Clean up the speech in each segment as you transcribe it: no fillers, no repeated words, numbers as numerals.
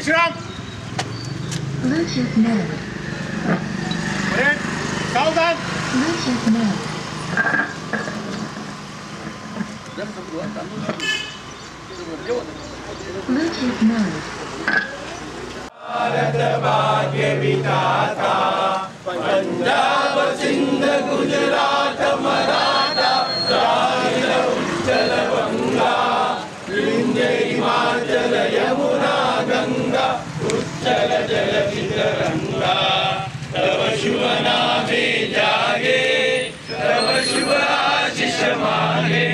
Vichram. Bluetooth mode. Red. Southern. Bluetooth mode. Bluetooth mode. Bharat भाग्य विधाता पंजाब सिंध गुजरात मराठा द्राविड़ उत्कल बंगा विंध्य हिमाचल यमुना गंगा उच्चल जलधि तरंगा तव शुभ नामे जागे तव शुभ आशीष मागे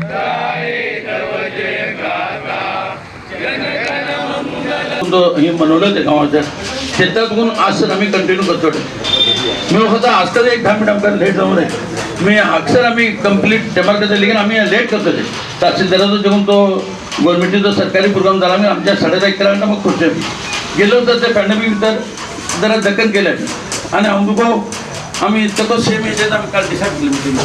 गाये तव जय गाथा जन गण मंगल हे मनवलं ते गावाचं शेतातून आज सर आम्ही कंटिन्यू करतो मी होता आजकाल एक 10 मिनिट आमका लेट जाऊन आहे मी अक्सर आम्ही कंप्लीट जमा करतो लेकिन आम्ही लेट करतो ते तहसीलदाराचा जेव्हा तो गव्हर्नमेंटचा सरकारी प्रोग्राम झाला आम्ही आमच्या 1:30 केला मग खुर्ची गेलो तर ते पॅन्डेमिक तर जरा दखल केलं आणि अनुभव आम्ही तसं सेम याच्यात आम्ही काल डिसाईड केलं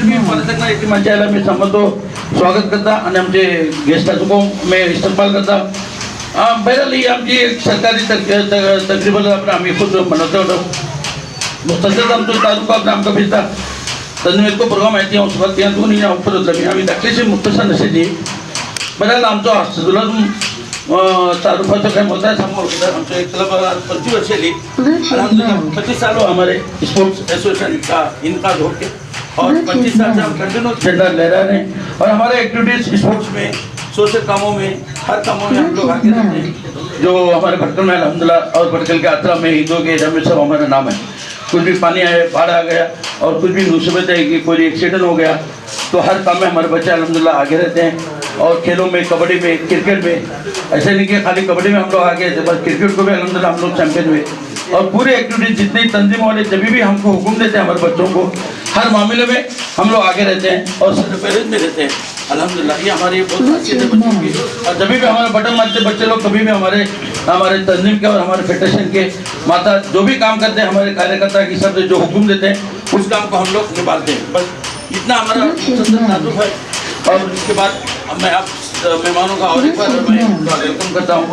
मी मला एक मजा यायला मी समजतो स्वागत करता आणि आमचे गेस्टाचं को मी इस्तेमाल करता बहरहाल ही आमची एक सरकारी तकरीबन आम्ही खुद मनवतो तसंच आमचं तालुका आमका भेटता तन्मेत को प्रोग्राम आहे त्या सुरुवात त्या दोन्ही ऑफर होतं मी आम्ही दाखल्याची मुक्तसा नसेची बहरहाल आमचं तुला तालुकाचं काय मत आहे समोर आमचं एक क्लब 25 वर्ष ली 25 साल हमारे स्पोर्ट्स एसोसिएशन का इनका जोड़ के और 25 साल से हम कंटिन्यू झंडा लहरा रहे हैं और हमारे एक्टिविटीज स्पोर्ट्स में सोशल कामों में हर कामों में हम लोग आगे रहते हैं जो हमारे भटकल में अल्हम्दुलिल्लाह और भटकल के यात्रा में हिंदुओं के में सब हमारा नाम है कुछ भी पानी आए बाढ़ आ गया और कुछ भी मुसीबत है कि कोई एक्सीडेंट हो गया तो हर काम में हमारे बच्चे अल्हम्दुलिल्लाह आगे रहते हैं और खेलों में कबड्डी में क्रिकेट में ऐसे नहीं कि खाली कबड्डी में हम लोग आगे थे बस क्रिकेट को भी अल्हम्दुलिल्लाह हम लोग चैंपियन हुए और पूरे एक्टिविटी जितनी तंजीम वाले जब भी हमको हुक्म देते हैं हमारे बच्चों को हर मामले में हम लोग आगे रहते हैं और सरपैरेज में रहते हैं अल्हम्दुलिल्लाह ये हमारी बहुत अच्छी है बच्चों की और जब भी हमारे बटन मारते बच्चे लोग कभी भी हमारे तंजीम के और हमारे फेडरेशन के माता जो भी काम करते हैं हमारे कार्यकर्ता की सब जो हुक्म देते हैं उस काम को हम लोग निभाते हैं बस इतना हमारा ताल्लुक है और इसके बाद मैं आप मेहमानों का और एक बार मैं वेलकम करता हूँ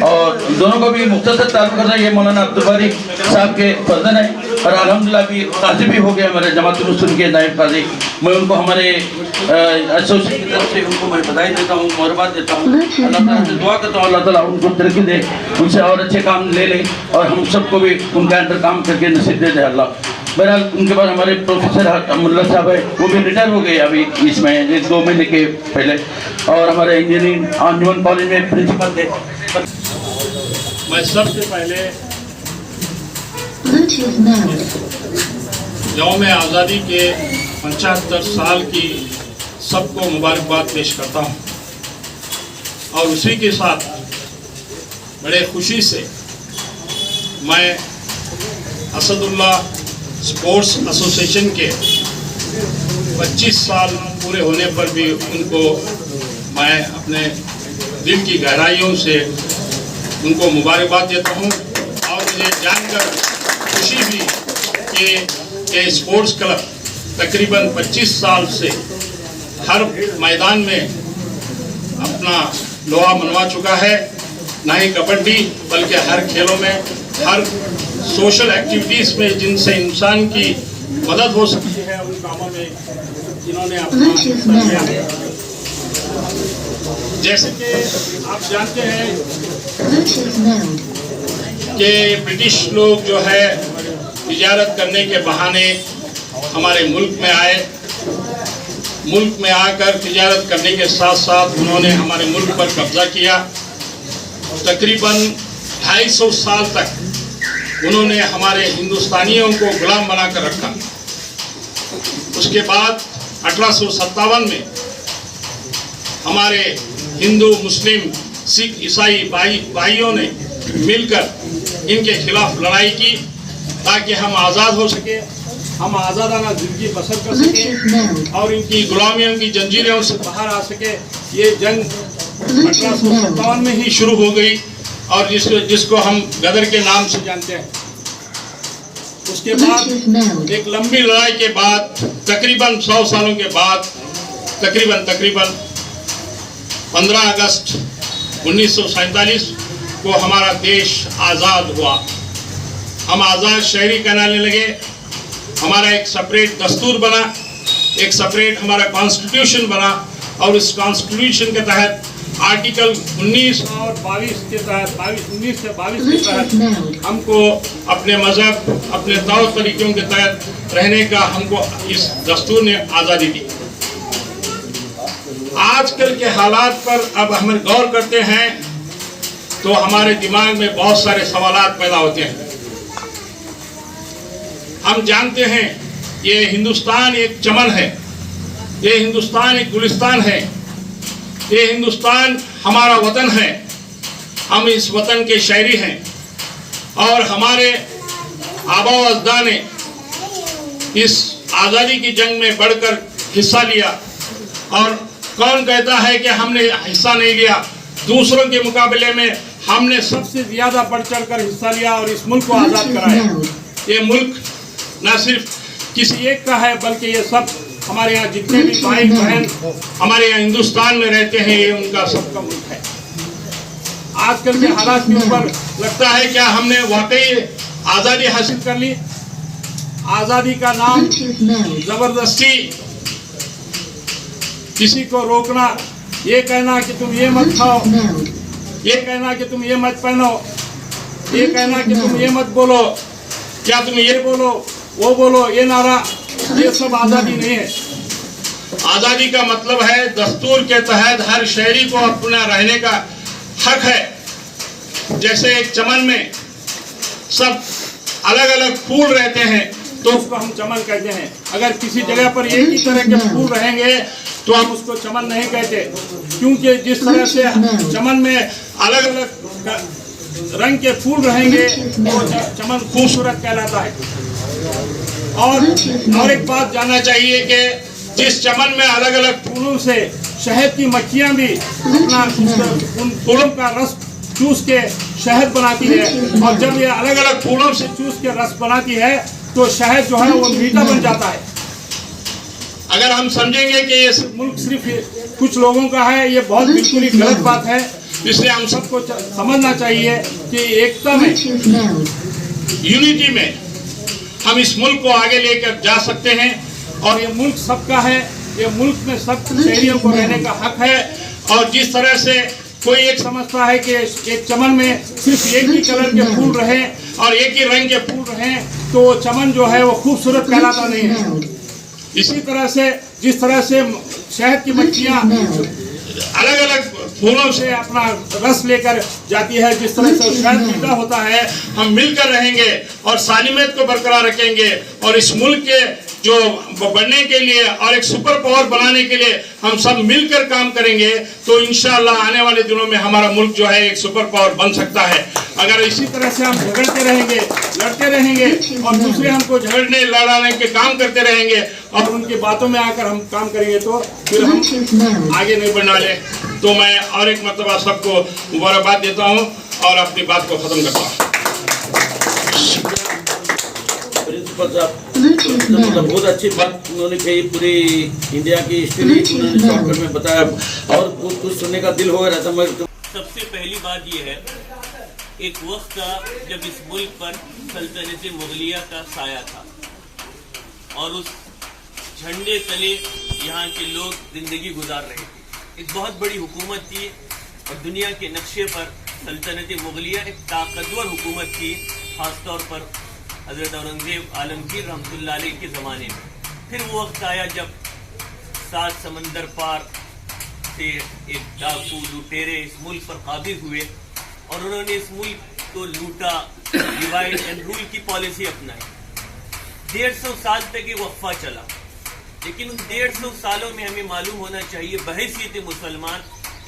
और दोनों को भी मुख्तसर ताल्लुक करना ये मौलाना अब्दुल बारी साहब के फर्जन है और अल्हम्दुलिल्लाह भी काजी भी हो गए हमारे जमातुल मुस्लिमीन के नायब काजी मैं उनको हमारे एसोसिएशन की तरफ से उनको मैं बधाई देता हूँ मुबारकबाद देता हूँ अल्लाह ताला से दुआ करता हूँ अल्लाह ताला उनको तरक्की दे उनसे और अच्छे काम ले लें और हम सबको भी उनके अंदर काम करके नसीब दे दे अल्लाह बहरहाल उनके बाद हमारे प्रोफेसर मुल्ला साहब है वो भी रिटायर हो गए अभी इसमें 1-2 महीने के पहले और हमारे इंजीनियरिंग अंजुमन कॉलेज में प्रिंसिपल थे मैं सबसे पहले यौम आज़ादी के 75 साल की सबको मुबारकबाद पेश करता हूँ और उसी के साथ बड़े खुशी से मैं असदुल्लाह स्पोर्ट्स एसोसिएशन के 25 साल पूरे होने पर भी उनको मैं अपने दिल की गहराइयों से उनको मुबारकबाद देता हूं और मुझे जानकर खुशी भी कि स्पोर्ट्स क्लब तकरीबन 25 साल से हर मैदान में अपना लोहा मनवा चुका है न ही कबड्डी बल्कि हर खेलों में हर सोशल एक्टिविटीज़ में जिनसे इंसान की मदद हो सकती है उन कामों में जिन्होंने अपना जैसे कि आप जानते हैं कि ब्रिटिश लोग जो है तिजारत करने के बहाने हमारे मुल्क में आए मुल्क में आकर तिजारत करने के साथ साथ उन्होंने हमारे मुल्क पर कब्जा किया तकरीबन 250 साल तक उन्होंने हमारे हिंदुस्तानियों को गुलाम बनाकर रखा उसके बाद 1857 में हमारे हिंदू मुस्लिम सिख ईसाई भाइयों ने मिलकर इनके खिलाफ लड़ाई की ताकि हम आज़ाद हो सके हम आज़ादाना ज़िंदगी बसर कर सके और इनकी गुलामियों की जंजीरों से बाहर आ सके ये जंग 1857 में ही शुरू हो गई और जिसको हम गदर के नाम से जानते हैं उसके बाद एक लंबी लड़ाई के बाद तकरीबन 100 सालों के बाद तकरीबन 15 अगस्त 1947 को हमारा देश आज़ाद हुआ, हम आज़ाद शहरी कहलाने लगे, हमारा एक सेपरेट दस्तूर बना, एक सेपरेट हमारा कॉन्स्टिट्यूशन बना, और इस कॉन्स्टिट्यूशन के तहत आर्टिकल 19 और 22 के तहत 19 से 22 के तहत हमको अपने मज़हब, अपने तौर तरीक़ों के तहत रहने का हमको इस दस्तूर ने आज़ादी दी। आजकल के हालात पर अब हम गौर करते हैं तो हमारे दिमाग में बहुत सारे सवालात पैदा होते हैं। हम जानते हैं ये हिंदुस्तान एक चमन है, ये हिंदुस्तान एक गुलिस्तान है, ये हिंदुस्तान हमारा वतन है, हम इस वतन के शहरी हैं, और हमारे आबा व अजदा ने इस आज़ादी की जंग में बढ़कर हिस्सा लिया। और कौन कहता है कि हमने हिस्सा नहीं लिया? दूसरों के मुकाबले में हमने सबसे ज़्यादा बढ़ चढ़ कर हिस्सा लिया और इस मुल्क को आज़ाद कराया। ये मुल्क न सिर्फ किसी एक का है, बल्कि ये सब हमारे यहाँ जितने भी भाई बहन हमारे यहाँ हिंदुस्तान में रहते हैं, ये उनका सबका मुल्क है। आजकल के हालात के ऊपर लगता है क्या हमने वाकई आज़ादी हासिल कर ली? आज़ादी का नाम जबरदस्ती किसी को रोकना, ये कहना कि तुम ये मत खाओ, ये कहना कि तुम ये मत पहनो, ये कहना कि तुम ये मत बोलो, क्या तुम ये बोलो वो बोलो, ये नारा, ये सब आज़ादी नहीं है। आज़ादी का मतलब है दस्तूर के तहत हर शहरी को अपना रहने का हक है। जैसे एक चमन में सब अलग अलग फूल रहते हैं तो उसको हम चमन कहते हैं। अगर किसी जगह पर एक ही तरह के फूल रहेंगे तो हम उसको चमन नहीं कहते, क्योंकि जिस तरह से चमन में अलग अलग रंग के फूल रहेंगे वो चमन खूबसूरत कहलाता है। और एक बात जानना चाहिए कि जिस चमन में अलग अलग फूलों से शहद की मक्खियाँ भी अपना उन फूलों का रस चूस के शहद बनाती है, और जब ये अलग अलग फूलों से चूस के रस बनाती है तो शहद जो है वो मीठा बन जाता है। अगर हम समझेंगे कि ये मुल्क सिर्फ कुछ लोगों का है, ये बहुत बिल्कुल ही गलत बात है। इसलिए हम सबको समझना चाहिए कि एकता में, यूनिटी में हम इस मुल्क को आगे लेकर जा सकते हैं, और ये मुल्क सबका है, ये मुल्क में सब शहरियों को रहने का हक है। और जिस तरह से कोई एक समझता है कि एक चमन में सिर्फ एक ही कलर के फूल रहे और एक ही रंग के फूल रहे तो वो चमन जो है वो खूबसूरत कहलाता नहीं है। इसी तरह से जिस तरह से शहद की मक्खियाँ अलग अलग फूलों से अपना रस लेकर जाती है, जिस तरह से शहद मीठा होता है, हम मिलकर रहेंगे और सालिमियत को बरकरार रखेंगे, और इस मुल्क के जो बढ़ने के लिए और एक सुपर पावर बनाने के लिए हम सब मिलकर काम करेंगे तो इंशाअल्लाह आने वाले दिनों में हमारा मुल्क जो है एक सुपर पावर बन सकता है। अगर इसी तरह से हम झगड़ते रहेंगे, लड़ते रहेंगे और दूसरे हमको झगड़ने लड़ाने के काम करते रहेंगे और उनकी बातों में आकर हम काम करेंगे तो फिर हम आगे नहीं बढ़ने वाले। तो मैं और एक मरतबा सबको मुबारकबाद देता हूँ और अपनी बात को ख़त्म करता हूँ। मतलब बहुत अच्छी बात उन्होंने कही, पूरी इंडिया की हिस्ट्री उन्होंने शॉर्टकट में बताया और कुछ सुनने का दिल हो रहा था। सबसे पहली बात यह है, एक वक्त था जब इस मुल्क पर सल्तनत मुगलिया का साया था और उस झंडे तले यहाँ के लोग जिंदगी गुजार रहे थे। एक बहुत बड़ी हुकूमत थी और दुनिया के नक्शे पर सल्तनत मुगलिया एक ताकतवर हुकूमत थी, ख़ासतौर पर हज़रत औरंगज़ेब आलमगीर रहमतुल्लाह अलैह के ज़माने में। फिर वो वक्त आया जब 7 समंदर पार से एक डाकू लुटेरे इस मुल्क पर काबिज हुए और उन्होंने इस मुल्क को लूटा, डिवाइड एंड रूल की पॉलिसी अपनाई। 150 साल तक ये वक्फा चला, लेकिन उन 150 सालों में हमें मालूम होना चाहिए बहैसियत मुसलमान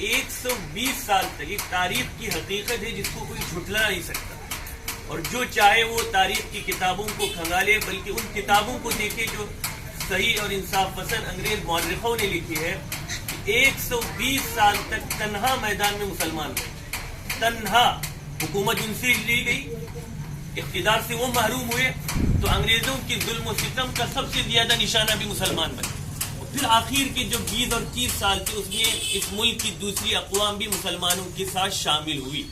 120 साल तक एक तारीख की हकीकत है जिसको कोई झुठला नहीं सकता, और जो चाहे वो तारीख की किताबों को खंगाले, बल्कि उन किताबों को देखे जो सही और इंसाफ पसंद अंग्रेज मौर्रिखों ने लिखी है कि 120 साल तक तन्हा मैदान में मुसलमान रहे, तन्हा। हुकूमत उनसे ली गई, इख्तिदार से वो महरूम हुए, तो अंग्रेजों की जुल्म और सितम का सबसे ज्यादा निशाना भी मुसलमान बने। پھر آخر کے جو 20 اور 30 سال تھے اس میں اس ملک کی دوسری اقوام بھی مسلمانوں کے ساتھ شامل ہوئی.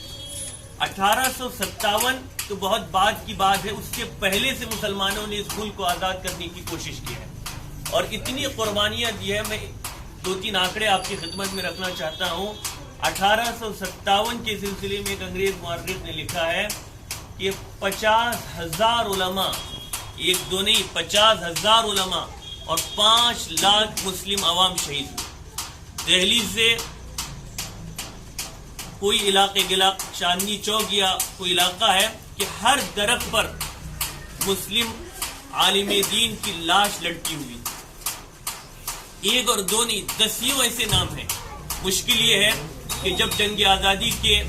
1857 تو بہت بعد کی بات ہے، اس سے پہلے سے مسلمانوں نے اس ملک کو آزاد کرنے کی کوشش کی ہے اور اتنی قربانیاں دی ہے. میں 2-3 آنکڑے آپ کی خدمت میں رکھنا چاہتا ہوں. 1857 کے سلسلے میں ایک انگریز مورخ نے لکھا ہے کہ 50,000 علماء، 1-2 نہیں 50,000 علماء اور 5 لاکھ مسلم عوام شہید ہوئے. دہلی سے کوئی علاقے چاندنی چوک یا کوئی علاقہ ہے کہ ہر درخت پر مسلم عالم دین کی لاش لٹکی ہوئی. 1 اور 2 نہیں 10 ایسے نام ہیں. مشکل یہ ہے کہ جب جنگ آزادی کے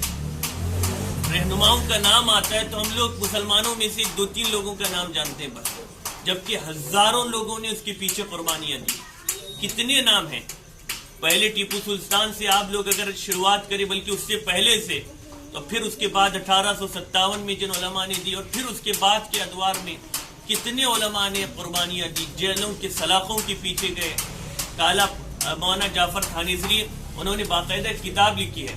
رہنماؤں کا نام آتا ہے تو ہم لوگ مسلمانوں میں سے 2-3 لوگوں کا نام جانتے ہیں بس، جبکہ ہزاروں لوگوں نے اس کے پیچھے قربانیاں دی. کتنے نام ہیں؟ پہلے ٹیپو سلطان سے آپ لوگ اگر شروعات کریں، بلکہ اس سے پہلے سے، تو پھر اس کے بعد 1857 میں جن علماء نے دی اور پھر اس کے بعد کے ادوار میں کتنے علماء نے قربانیاں دی، جیلوں کے سلاخوں کے پیچھے گئے. کالا مولانا جعفر تھانیسری انہوں نے باقاعدہ کتاب لکھی ہے،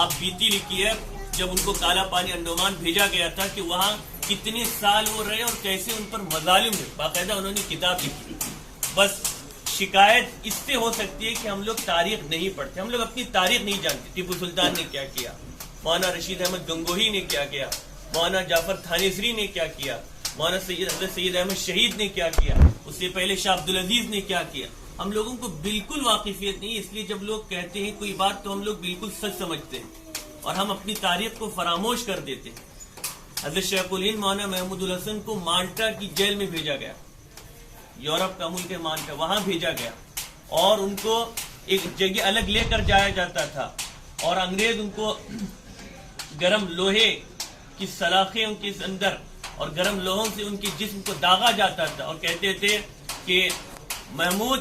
آپ بیتی لکھی ہے، جب ان کو کالا پانی انڈومان بھیجا گیا تھا کہ وہاں کتنے سال وہ رہے اور کیسے ان پر مظالم ہوئے، باقاعدہ انہوں نے کتاب لکھی. بس شکایت اس سے ہو سکتی ہے کہ ہم لوگ تاریخ نہیں پڑھتے، ہم لوگ اپنی تاریخ نہیں جانتے. ٹیپو سلطان نے کیا کیا، مولانا رشید احمد گنگوہی نے کیا کیا، مولانا جعفر تھانیسری نے کیا کیا، مولانا حضرت سید احمد شہید نے کیا کیا، اس سے پہلے شاہ عبدالعزیز نے کیا کیا. ہم لوگوں کو بالکل واقفیت نہیں، اس لیے جب لوگ کہتے ہیں کوئی بات تو ہم لوگ بالکل سچ سمجھتے ہیں اور ہم اپنی تاریخ کو فراموش کر دیتے ہیں. حضرت شیخ الہند مولانا محمود الحسن کو مالٹا کی جیل میں بھیجا گیا، یورپ کا ملک ہے مالٹا، وہاں بھیجا گیا اور ان کو ایک جگہ الگ لے کر جایا جاتا تھا اور انگریز ان کو گرم لوہے کی سلاخیں ان کے اندر اور گرم لوہوں سے ان کے جسم کو داغا جاتا تھا اور کہتے تھے کہ محمود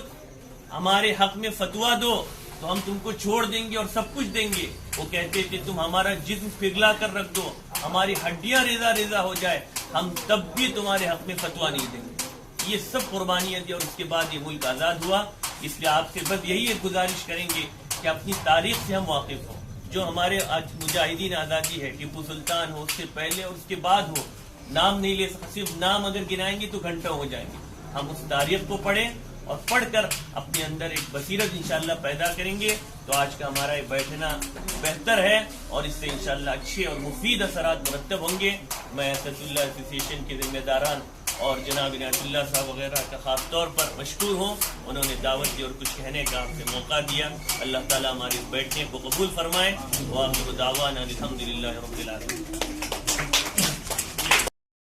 ہمارے حق میں فتویٰ دو تو ہم تم کو چھوڑ دیں گے اور سب کچھ دیں گے. وہ کہتے تھے تم ہمارا جسم پگھلا کر رکھ دو، ہماری ہڈیاں ریزہ ریزہ ہو جائے، ہم تب بھی تمہارے حق میں فتویٰ نہیں دیں گے. یہ سب قربانیاں دی اور اس کے بعد یہ ملک آزاد ہوا. اس لیے آپ سے بس یہی ایک گزارش کریں گے کہ اپنی تاریخ سے ہم واقف ہوں. جو ہمارے آج مجاہدین آزادی ہے، ٹیپو سلطان ہو، اس سے پہلے اور اس کے بعد ہو، نام نہیں لے سکتے، صرف نام اگر گنائیں گے تو گھنٹوں ہو جائیں گے. ہم اس تاریخ کو پڑھیں اور پڑھ کر اپنے اندر ایک بصیرت انشاءاللہ پیدا کریں گے تو آج کا ہمارا یہ بیٹھنا بہتر ہے اور اس سے انشاءاللہ اچھے اور مفید اثرات مرتب ہوں گے. میں اسد اللہ ایسوسیشن کے ذمہ داران اور جناب عنایت اللہ صاحب وغیرہ کا خاص طور پر مشکور ہوں، انہوں نے دعوت دی اور کچھ کہنے کا ہم سے موقع دیا. اللہ تعالیٰ ہمارے بیٹھنے کو قبول فرمائے. وآخر دعوانا الحمدللہ رب العالمین.